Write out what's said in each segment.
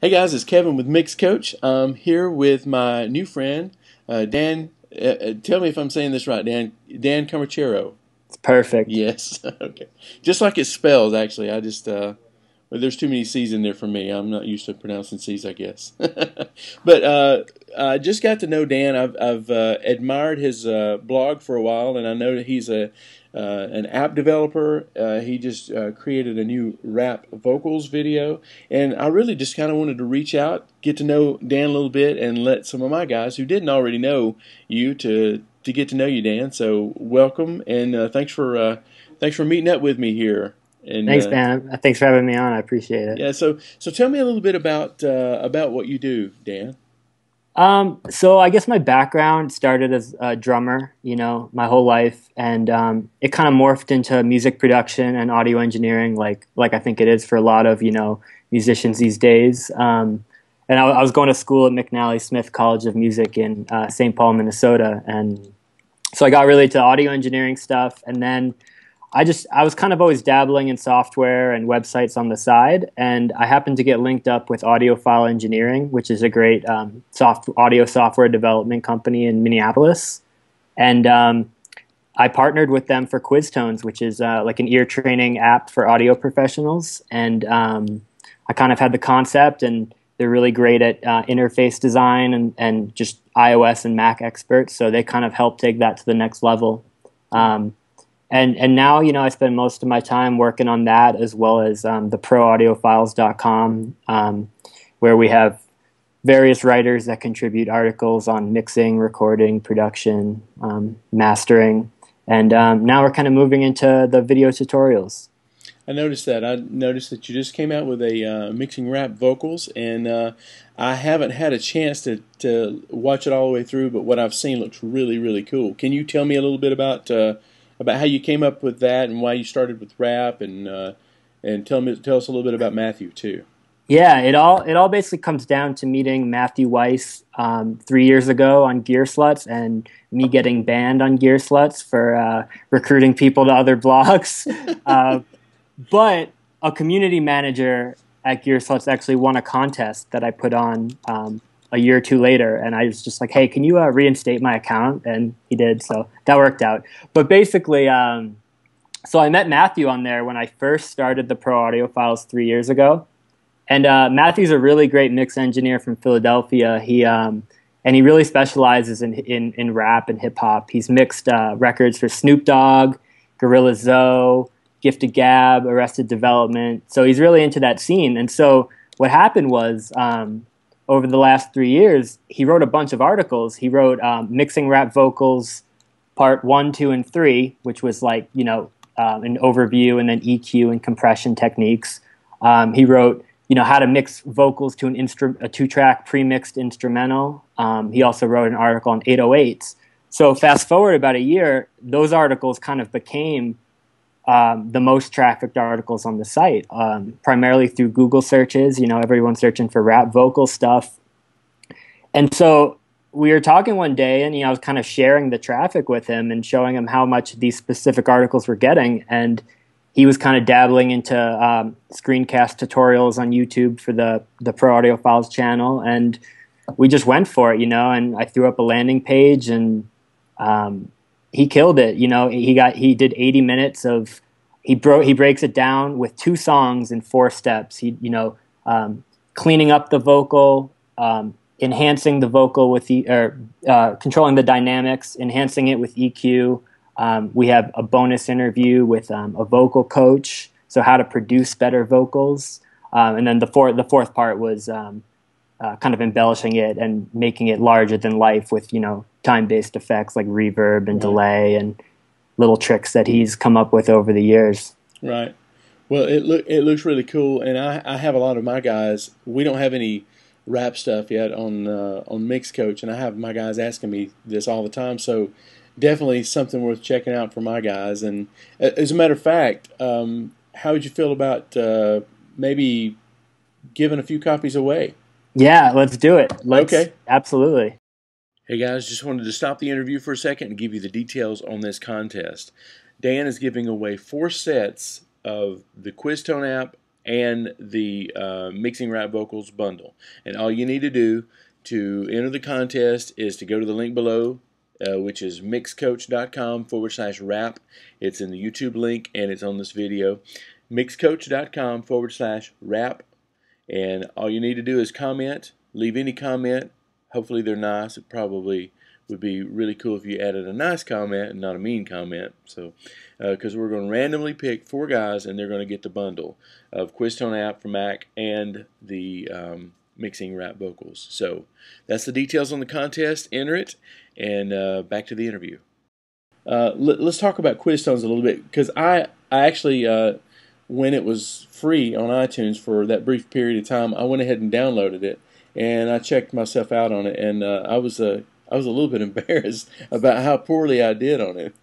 Hey guys, it's Kevin with MixCoach. I'm here with my new friend, Dan. Tell me if I'm saying this right, Dan. Dan Comachero. It's perfect. Yes. Okay. Just like it spells, actually. Well, there's too many C's in there for me. I'm not used to pronouncing C's, I guess. But I just got to know Dan. I've admired his blog for a while, and I know that he's an app developer. He just created a new rap vocals video, and I really just kind of wanted to reach out, get to know Dan a little bit, and let some of my guys who didn't already know you to get to know you, Dan. So welcome, and thanks for meeting up with me here. And Thanks, man. Thanks for having me on. I appreciate it. yeah, so tell me a little bit about what you do, Dan. So I guess my background started as a drummer, my whole life, and it kind of morphed into music production and audio engineering, like I think it is for a lot of musicians these days. And I was going to school at McNally Smith College of Music in St. Paul, Minnesota, and so I got really into audio engineering stuff, and then I was kind of always dabbling in software and websites on the side, and I happened to get linked up with Audiophile Engineering, which is a great audio software development company in Minneapolis. And I partnered with them for Quiztones, which is like an ear training app for audio professionals. And I kind of had the concept, and they're really great at interface design and just iOS and Mac experts, so they kind of helped take that to the next level. And now, I spend most of my time working on that, as well as the proaudiofiles.com, where we have various writers that contribute articles on mixing, recording, production, mastering. And now we're kind of moving into the video tutorials. I noticed that. I noticed that you just came out with a mixing rap vocals, and I haven't had a chance to watch it all the way through, but what I've seen looks really, really cool. Can you tell me a little bit about how you came up with that and why you started with rap, and tell us a little bit about Matthew too. Yeah, it all basically comes down to meeting Matthew Weiss 3 years ago on Gear Sluts, and me getting banned on Gear Sluts for recruiting people to other blogs. But a community manager at Gear Sluts actually won a contest that I put on a year or two later, and I was just like, hey, can you reinstate my account? And he did, so that worked out. But basically, so I met Matthew on there when I first started the Pro Audiophiles 3 years ago. And Matthew's a really great mix engineer from Philadelphia. And he really specializes in rap and hip-hop. He's mixed records for Snoop Dogg, Gorilla Zoe, Gifted Gab, Arrested Development. So he's really into that scene. And so what happened was, over the last 3 years, he wrote a bunch of articles. He wrote Mixing Rap Vocals Part 1, 2, and 3, which was like, an overview, and then EQ and compression techniques. He wrote, how to mix vocals to a two-track pre-mixed instrumental. He also wrote an article on 808s. So fast forward about a year, those articles kind of became the most trafficked articles on the site, primarily through Google searches. Everyone's searching for rap vocal stuff. And so we were talking one day, and I was kind of sharing the traffic with him and showing him how much these specific articles were getting. And he was kind of dabbling into screencast tutorials on YouTube for the Pro Audiophiles channel. And we just went for it, and I threw up a landing page, and he killed it. He did 80 minutes of, he breaks it down with 2 songs in 4 steps. Cleaning up the vocal, enhancing the vocal with controlling the dynamics, enhancing it with EQ. We have a bonus interview with a vocal coach, so how to produce better vocals. And then the fourth part was kind of embellishing it and making it larger than life with time-based effects like reverb and delay and little tricks that he's come up with over the years. Right. Well, it looks really cool, and I have a lot of my guys. We don't have any rap stuff yet on MixCoach, and I have my guys asking me this all the time. So definitely something worth checking out for my guys. And as a matter of fact, how would you feel about maybe giving a few copies away? Yeah, let's do it. Okay. Absolutely. Hey guys, just wanted to stop the interview for a second and give you the details on this contest. Dan is giving away 4 sets of the Quiztone app and the Mixing Rap Vocals bundle. And all you need to do to enter the contest is to go to the link below, which is mixcoach.com/rap. It's in the YouTube link and it's on this video. mixcoach.com/rap. And all you need to do is comment, leave any comment. Hopefully they're nice. It probably would be really cool if you added a nice comment and not a mean comment. So, because we're going to randomly pick 4 guys and they're going to get the bundle of Quiztone app for Mac and the Mixing Rap Vocals. So that's the details on the contest. Enter it, and back to the interview. Let's talk about Quiztones a little bit, because I actually, when it was free on iTunes for that brief period of time, I went ahead and downloaded it, and I checked myself out on it, and I was a little bit embarrassed about how poorly I did on it.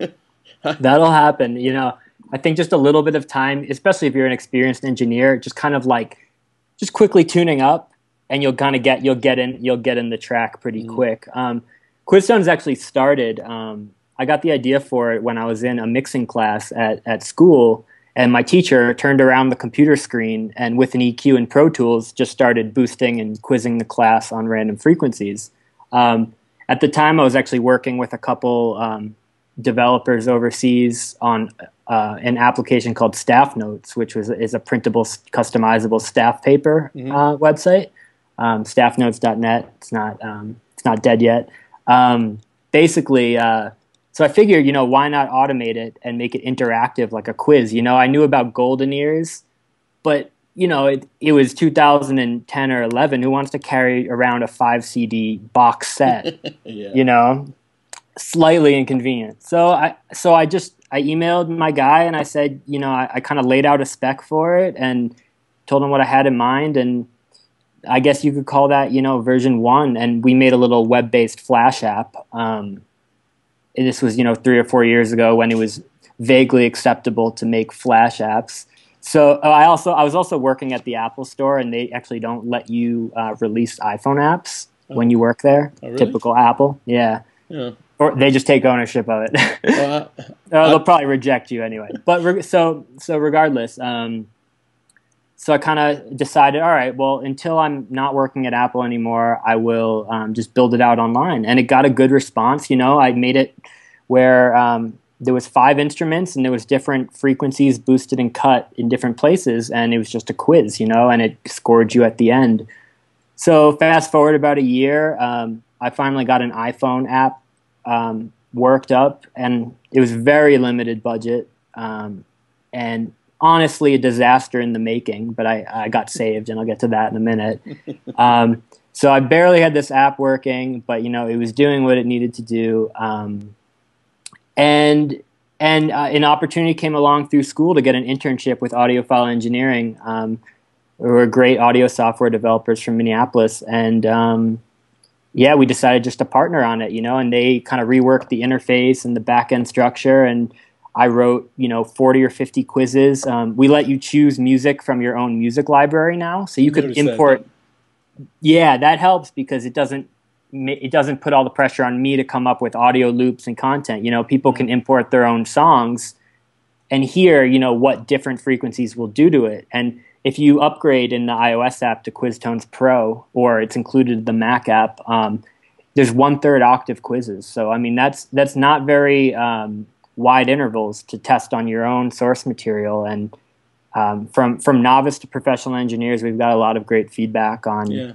That'll happen. You know, I think just a little bit of time, especially if you're an experienced engineer, just kind of like just quickly tuning up, and you'll get in the track pretty quick. Quiztones actually started. I got the idea for it when I was in a mixing class at school, and my teacher turned around the computer screen and with an EQ and Pro Tools just started boosting and quizzing the class on random frequencies. At the time, I was actually working with a couple developers overseas on an application called Staff Notes, which is a printable, customizable staff paper website. Staffnotes.net. It's not dead yet. Basically, so I figured, you know, why not automate it and make it interactive like a quiz? You know, I knew about golden ears, but you know, it was 2010 or 11. Who wants to carry around a 5 CD box set? Yeah. You know, slightly inconvenient. So I emailed my guy and I said, you know, I kind of laid out a spec for it and told him what I had in mind, and I guess you could call that, you know, version 1. And we made a little web-based Flash app. This was, you know, 3 or 4 years ago when it was vaguely acceptable to make Flash apps. So I was also working at the Apple Store, and they actually don't let you release iPhone apps when you work there. Oh, really? Typical Apple, yeah. Or they just take ownership of it. Well, they'll probably reject you anyway. But so regardless, so I kind of decided, all right, well, until I'm not working at Apple anymore, I will just build it out online, and it got a good response. You know, I made it where there was 5 instruments and there was different frequencies boosted and cut in different places, and it was just a quiz, you know, and it scored you at the end. So fast forward about a year, I finally got an iPhone app worked up, and it was very limited budget, and honestly a disaster in the making, but I got saved, and I'll get to that in a minute. So I barely had this app working, but you know, it was doing what it needed to do. And an opportunity came along through school to get an internship with Audiophile Engineering, who are great audio software developers from Minneapolis. And yeah, we decided just to partner on it, you know, and they kind of reworked the interface and the back-end structure. And I wrote, you know, 40 or 50 quizzes. We let you choose music from your own music library now. So you could import. Yeah, that helps because it doesn't put all the pressure on me to come up with audio loops and content. You know, people can import their own songs and hear, you know, what different frequencies will do to it. And if you upgrade in the iOS app to Quiztones Pro, or it's included in the Mac app, there's 1/3 octave quizzes. So, I mean, that's not very wide intervals to test on your own source material. And from novice to professional engineers, we've got a lot of great feedback on it.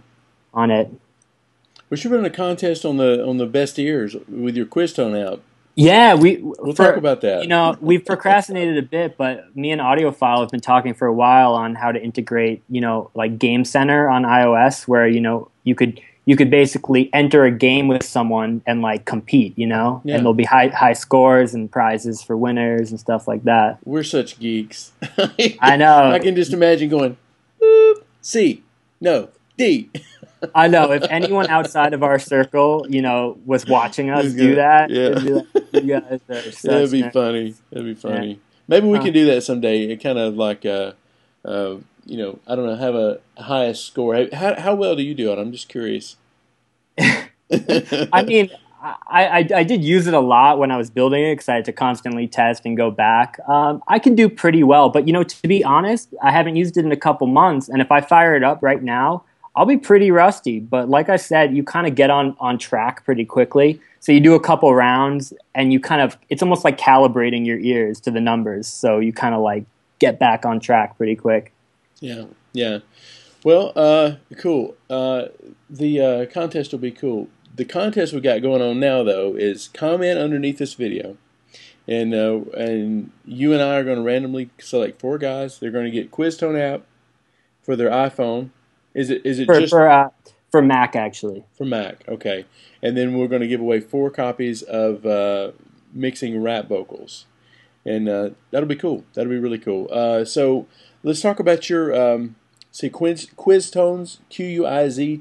We should run a contest on the best ears with your Quiztone app. Yeah, we'll talk about that. You know, we've procrastinated a bit, but me and Audiophile have been talking for a while on how to integrate, you know, like Game Center on iOS, where, you know, you could basically enter a game with someone and like compete, you know, and there'll be high scores and prizes for winners and stuff like that. We're such geeks. I know. I can just imagine going, boop, C, no, D. I know. If anyone outside of our circle, you know, was watching us do that, it'd be like, you guys are such That'd be funny. That'd be funny. Yeah. Maybe we can do that someday. It kind of like, you know, I don't know, have a highest score. How well do you do it? I'm just curious. I mean, I did use it a lot when I was building it because I had to constantly test and go back. I can do pretty well, but to be honest, I haven't used it in a couple months, and if I fire it up right now, I'll be pretty rusty. But like I said, you kind of get on track pretty quickly. So you do a couple rounds, and it's almost like calibrating your ears to the numbers. So you kind of like get back on track pretty quick. Yeah, yeah. Well, cool. The contest will be cool. The contest we got going on now, though, is comment underneath this video, and you and I are going to randomly select 4 guys. They're going to get Quiztone app for their iPhone. Is it just for Mac, actually? For Mac, okay. And then we're going to give away 4 copies of mixing rap vocals, and that'll be cool. That'll be really cool. So let's talk about your Quiztones, Quiz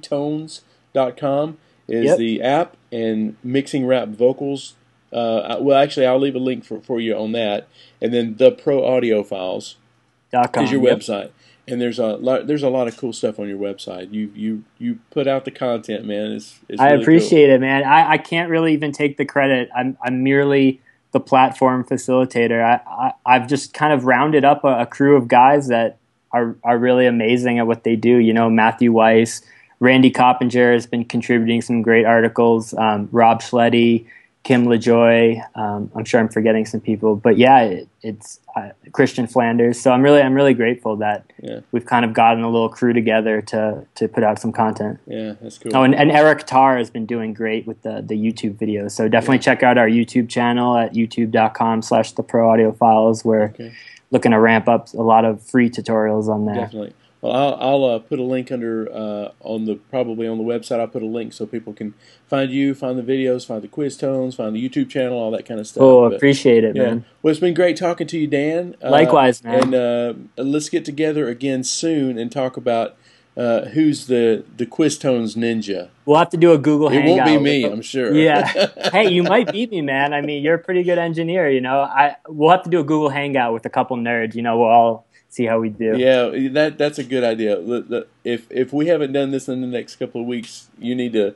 tones.com. is the app, and mixing rap vocals. Well, actually, I'll leave a link for you on that, and then the Pro Audio Files.com is your website. And there's a lot of cool stuff on your website. You put out the content, man. It's I really appreciate cool. it, man. I can't really even take the credit. I'm merely the platform facilitator. I've just kind of rounded up a crew of guys that are really amazing at what they do. Matthew Weiss, Randy Coppinger has been contributing some great articles. Rob Schletty, Kim LaJoy. I'm sure I'm forgetting some people, but yeah, it's Christian Flanders. So I'm really grateful that we've kind of gotten a little crew together to put out some content. Yeah, that's cool. Oh, and Eric Tarr has been doing great with the YouTube videos. So definitely check out our YouTube channel at youtube.com/theproaudiofiles. We're looking to ramp up a lot of free tutorials on there. Definitely. Well, I'll put a link under probably on the website. I'll put a link so people can find you, find the videos, find the Quiztones, find the YouTube channel, all that kind of stuff. Oh, appreciate it, man. Well, it's been great talking to you, Dan. Likewise, man. And let's get together again soon and talk about who's the Quiztones ninja. We'll have to do a Google Hangout. It won't be me, I'm sure. Yeah. Hey, you might beat me, man. I mean, you're a pretty good engineer. We'll have to do a Google Hangout with a couple nerds. We'll all see how we do. Yeah, that's a good idea. If we haven't done this in the next couple of weeks, you need to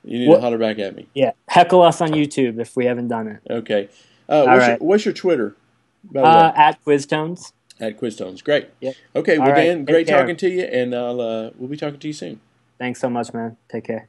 holler back at me. Yeah, heckle us on YouTube if we haven't done it. Okay. Right. What's your Twitter? By the way? At Quiztones. At Quiztones. Great. Yep. Okay. Well, right. Dan, great care. talking to you, and we'll be talking to you soon. Thanks so much, man. Take care.